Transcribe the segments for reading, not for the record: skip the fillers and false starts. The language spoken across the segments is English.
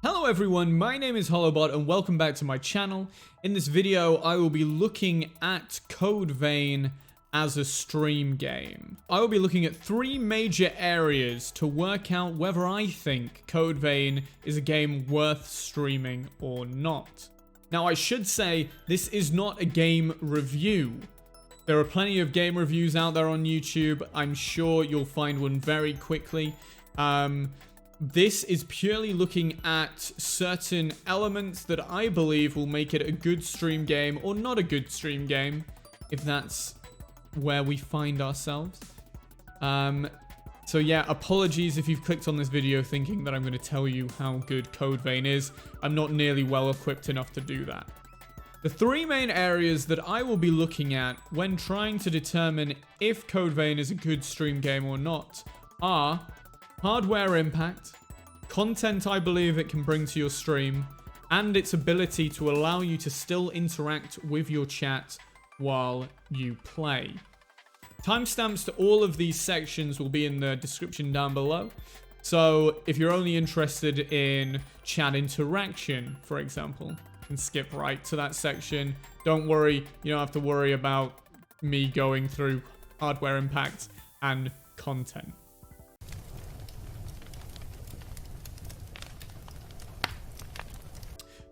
Hello everyone, my name is Hollowbot and welcome back to my channel. In this video, I will be looking at Code Vein as a stream game. I will be looking at three major areas to work out whether I think Code Vein is a game worth streaming or not. Now, I should say this is not a game review. There are plenty of game reviews out there on YouTube. I'm sure you'll find one very quickly. This is purely looking at certain elements that I believe will make it a good stream game or not a good stream game, if that's where we find ourselves. So yeah, apologies if you've clicked on this video thinking that I'm going to tell you how good Code Vein is. I'm not nearly well equipped enough to do that. The three main areas that I will be looking at when trying to determine if Code Vein is a good stream game or not are hardware impact, content I believe it can bring to your stream, and its ability to allow you to still interact with your chat while you play. Timestamps to all of these sections will be in the description down below. So if you're only interested in chat interaction, for example, you can skip right to that section. Don't worry, you don't have to worry about me going through hardware impact and content.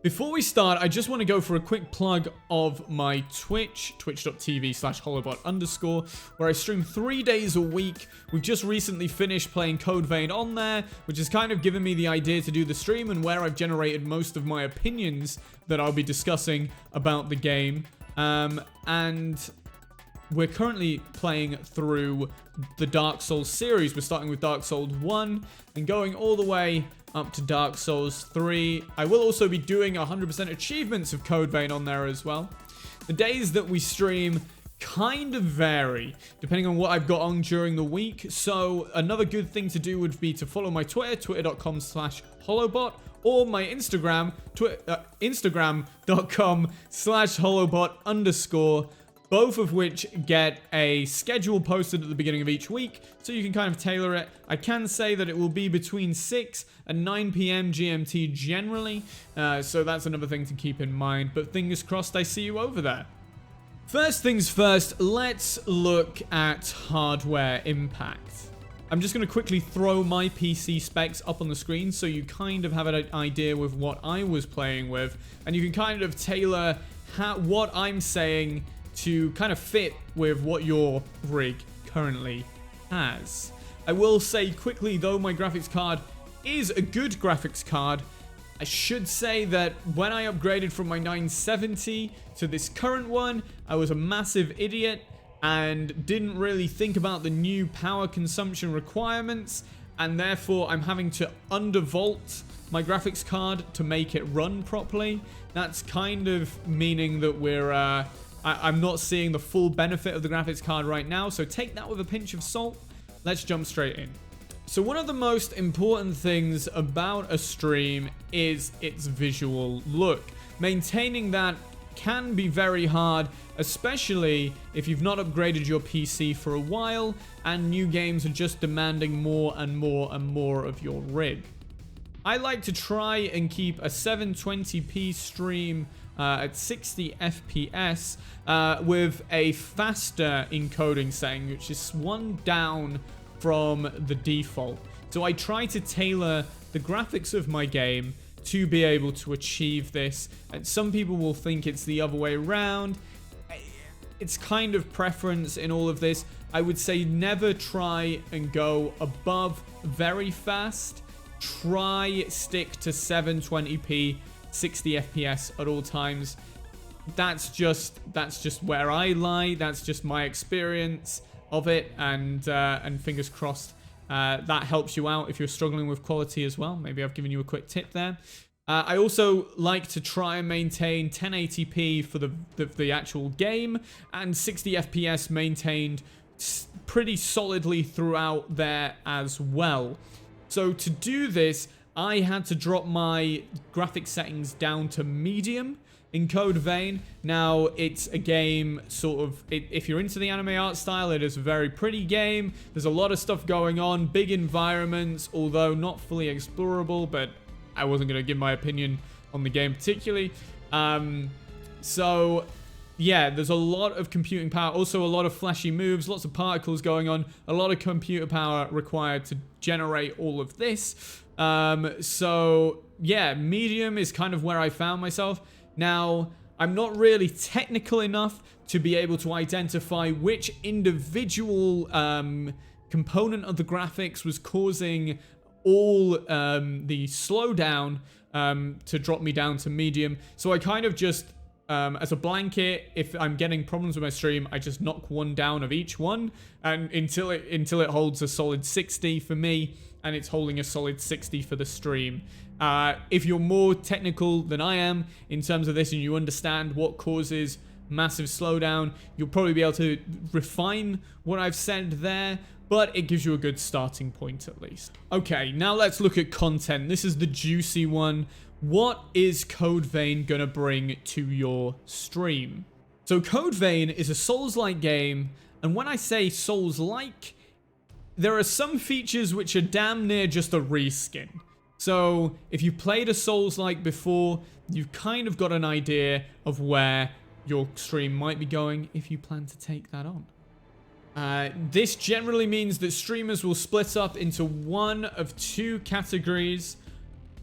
Before we start, I just want to go for a quick plug of my Twitch, twitch.tv/hollowbot_, where I stream 3 days a week. We've just recently finished playing Code Vein on there, which has kind of given me the idea to do the stream and where I've generated most of my opinions that I'll be discussing about the game. And we're currently playing through the Dark Souls series. We're starting with Dark Souls 1 and going all the way up to Dark Souls 3. I will also be doing 100% achievements of Code Vein on there as well. The days that we stream kind of vary depending on what I've got on during the week. So another good thing to do would be to follow my Twitter, twitter.com/hollowbot, or my Instagram, instagram.com/hollowbot_, both of which get a schedule posted at the beginning of each week, so you can kind of tailor it. I can say that it will be between 6 and 9 p.m. GMT generally, so that's another thing to keep in mind, but fingers crossed I see you over there. First things first, let's look at hardware impact. I'm just going to quickly throw my PC specs up on the screen so you kind of have an idea with what I was playing with, and you can kind of tailor what I'm saying to kind of fit with what your rig currently has. I will say quickly though, my graphics card is a good graphics card. I should say that when I upgraded from my 970 to this current one, I was a massive idiot and didn't really think about the new power consumption requirements, and therefore I'm having to undervolt my graphics card to make it run properly. That's kind of meaning that I'm not seeing the full benefit of the graphics card right now, so take that with a pinch of salt. Let's jump straight in. So one of the most important things about a stream is its visual look. Maintaining that can be very hard, especially if you've not upgraded your PC for a while and new games are just demanding more and more and more of your rig. I like to try and keep a 720p stream at 60 FPS with a faster encoding setting, which is one down from the default. So I try to tailor the graphics of my game to be able to achieve this, and some people will think it's the other way around. It's kind of preference in all of this. I would say never try and go above very fast. Stick to 720p 60 FPS at all times. That's just where I lie. That's just my experience of it, and fingers crossed that helps you out if you're struggling with quality as well. Maybe I've given you a quick tip there. I also like to try and maintain 1080p for the actual game, and 60 FPS maintained pretty solidly throughout there as well. So to do this, I had to drop my graphic settings down to medium in Code Vein. Now, it's a game if you're into the anime art style, it is a very pretty game. There's a lot of stuff going on, big environments, although not fully explorable, but I wasn't going to give my opinion on the game particularly. So yeah, there's a lot of computing power, also a lot of flashy moves, lots of particles going on, a lot of computer power required to generate all of this. So yeah, medium is kind of where I found myself. Now, I'm not really technical enough to be able to identify which individual component of the graphics was causing all the slowdown to drop me down to medium. So I kind of just, as a blanket, if I'm getting problems with my stream, I just knock one down of each one, and until it holds a solid 60 for me, and it's holding a solid 60 for the stream. If you're more technical than I am in terms of this, and you understand what causes massive slowdown, you'll probably be able to refine what I've said there, but it gives you a good starting point at least. Okay, now let's look at content. This is the juicy one. What is Code Vein gonna bring to your stream? So Code Vein is a Souls-like game, and when I say Souls-like, there are some features which are damn near just a reskin. So if you played a Souls-like before, you've kind of got an idea of where your stream might be going if you plan to take that on. This generally means that streamers will split up into one of two categories.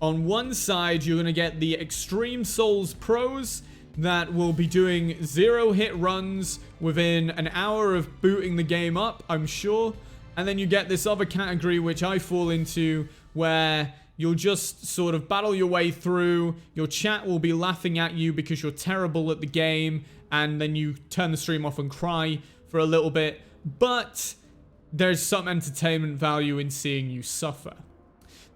On one side, you're going to get the Extreme Souls pros that will be doing 0-hit runs within an hour of booting the game up, I'm sure. And then you get this other category, which I fall into, where you'll just sort of battle your way through. Your chat will be laughing at you because you're terrible at the game, and then you turn the stream off and cry for a little bit. But there's some entertainment value in seeing you suffer.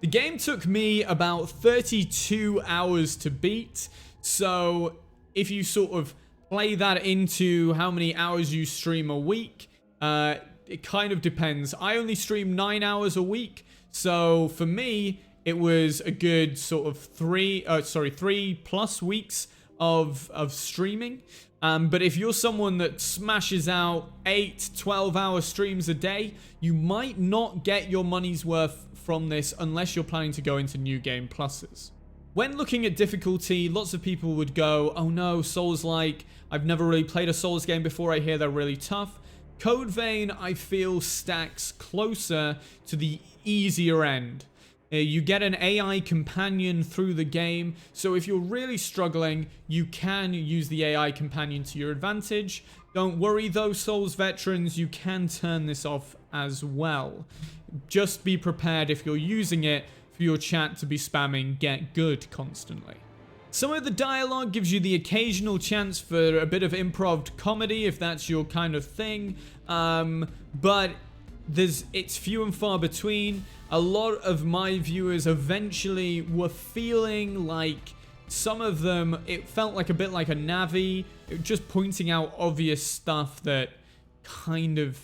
The game took me about 32 hours to beat, so if you sort of play that into how many hours you stream a week, it kind of depends. I only stream 9 hours a week, so for me, it was a good sort of 3+ weeks of streaming. But if you're someone that smashes out 8-12-hour streams a day, you might not get your money's worth from this unless you're planning to go into New Game Pluses. When looking at difficulty, lots of people would go, oh no, Souls-like, I've never really played a Souls game before, I hear they're really tough. Code Vein, I feel, stacks closer to the easier end. You get an AI companion through the game, so if you're really struggling, you can use the AI companion to your advantage. Don't worry though, Souls veterans, you can turn this off as well. Just be prepared if you're using it for your chat to be spamming "get good" constantly. Some of the dialogue gives you the occasional chance for a bit of improv comedy if that's your kind of thing, but it's few and far between. A lot of my viewers eventually were feeling like some of them, it felt like a bit like a Navi, just pointing out obvious stuff that kind of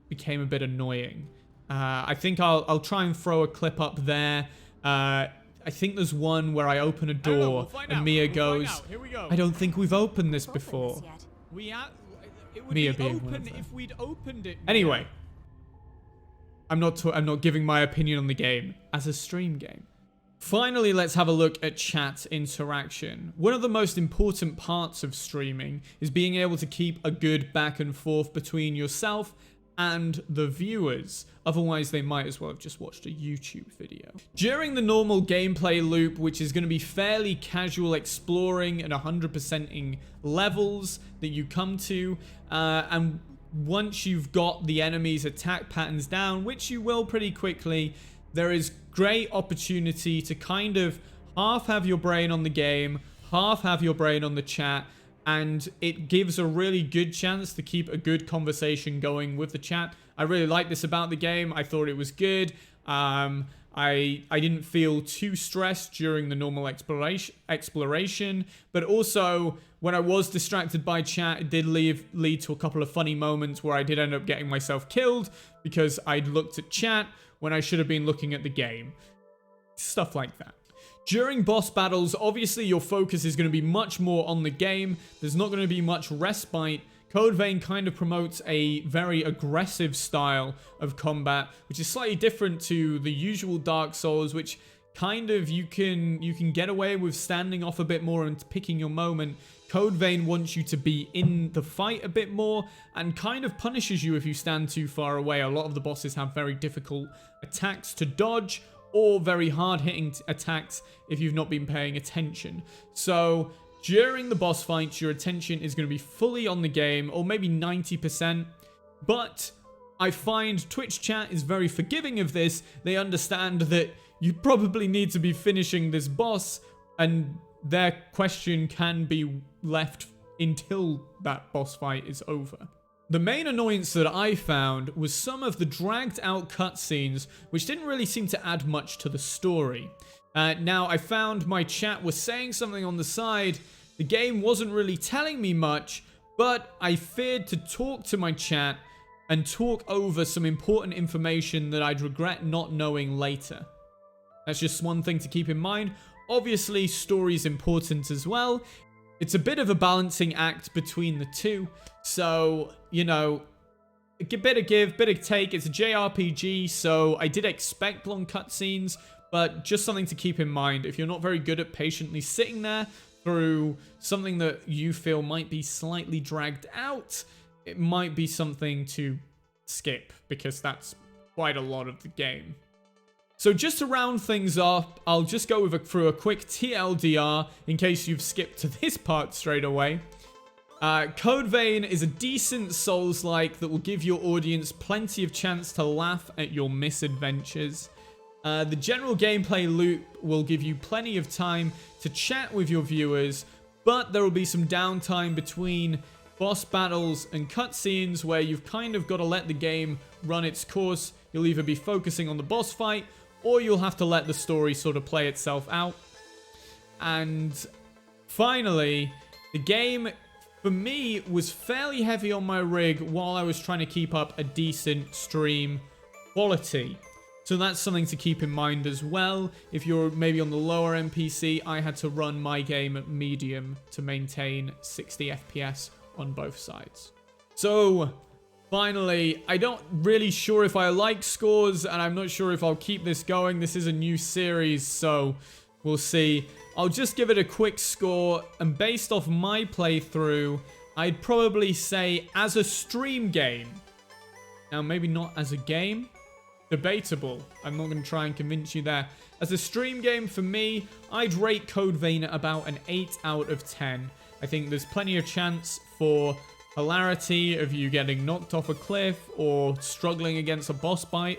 became a bit annoying. I think I'll try and throw a clip up there. I think there's one where I open a door and Mia goes, I don't think we've opened this before. It would Mia be being open if we'd opened it. Anyway, I'm not giving my opinion on the game as a stream game. Finally, let's have a look at chat interaction. One of the most important parts of streaming is being able to keep a good back and forth between yourself and the viewers. Otherwise, they might as well have just watched a YouTube video. During the normal gameplay loop, which is going to be fairly casual exploring and 100%ing levels that you come to, and once you've got the enemy's attack patterns down, which you will pretty quickly, there is great opportunity to kind of half have your brain on the game, half have your brain on the chat, and it gives a really good chance to keep a good conversation going with the chat. I really like this about the game. I thought it was good. I didn't feel too stressed during the normal exploration, but also when I was distracted by chat, it did lead to a couple of funny moments where I did end up getting myself killed because I'd looked at chat when I should have been looking at the game. Stuff like that. During boss battles, obviously your focus is going to be much more on the game. There's not going to be much respite. Code Vein kind of promotes a very aggressive style of combat, which is slightly different to the usual Dark Souls, which kind of you can get away with standing off a bit more and picking your moment. Code Vein wants you to be in the fight a bit more and kind of punishes you if you stand too far away. A lot of the bosses have very difficult attacks to dodge or very hard-hitting attacks if you've not been paying attention. So during the boss fights, your attention is going to be fully on the game, or maybe 90%, but I find Twitch chat is very forgiving of this. They understand that you probably need to be finishing this boss, and their question can be left until that boss fight is over. The main annoyance that I found was some of the dragged out cutscenes, which didn't really seem to add much to the story. Now, I found my chat was saying something on the side. The game wasn't really telling me much, but I feared to talk to my chat and talk over some important information that I'd regret not knowing later. That's just one thing to keep in mind. Obviously, story's important as well. It's a bit of a balancing act between the two. So, you know, a bit of give, bit of take. It's a JRPG, so I did expect long cutscenes, but just something to keep in mind. If you're not very good at patiently sitting there through something that you feel might be slightly dragged out, it might be something to skip, because that's quite a lot of the game. So just to round things up, I'll just go through a quick TLDR in case you've skipped to this part straight away. Code Vein is a decent Souls-like that will give your audience plenty of chance to laugh at your misadventures. The general gameplay loop will give you plenty of time to chat with your viewers, but there will be some downtime between boss battles and cutscenes where you've kind of got to let the game run its course. You'll either be focusing on the boss fight, or you'll have to let the story sort of play itself out. And finally, the game, for me, was fairly heavy on my rig while I was trying to keep up a decent stream quality. So that's something to keep in mind as well. If you're maybe on the lower end PC, I had to run my game at medium to maintain 60 FPS on both sides. So finally, I don't really sure if I like scores, and I'm not sure if I'll keep this going. This is a new series, so we'll see. I'll just give it a quick score, and based off my playthrough, I'd probably say as a stream game. Now, maybe not as a game. Debatable. I'm not going to try and convince you there. As a stream game, for me, I'd rate Code Vein at about an 8 out of 10. I think there's plenty of chance for hilarity of you getting knocked off a cliff or struggling against a boss fight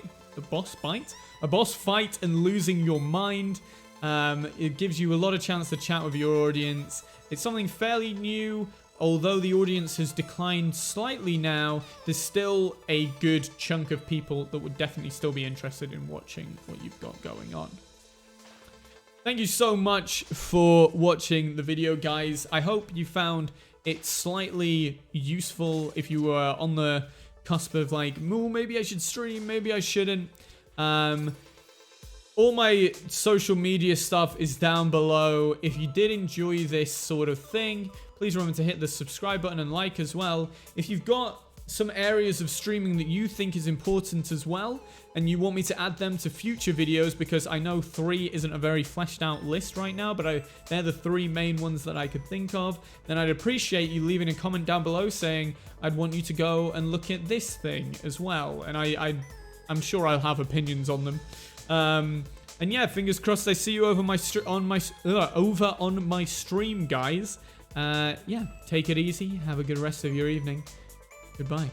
and losing your mind. It gives you a lot of chance to chat with your audience. It's something fairly new. Although the audience has declined slightly now, there's still a good chunk of people that would definitely still be interested in watching what you've got going on. Thank you so much for watching the video, guys. I hope you found it slightly useful if you were on the cusp of like, oh, maybe I should stream, maybe I shouldn't. All my social media stuff is down below. If you did enjoy this sort of thing, please remember to hit the subscribe button and like as well. If you've got some areas of streaming that you think is important as well, and you want me to add them to future videos, because I know 3 isn't a very fleshed out list right now, but they're the 3 main ones that I could think of, then I'd appreciate you leaving a comment down below saying, I'd want you to go and look at this thing as well. And I'm sure I'll have opinions on them. And yeah, fingers crossed I see you over on my stream, guys. Yeah, take it easy. Have a good rest of your evening. Goodbye.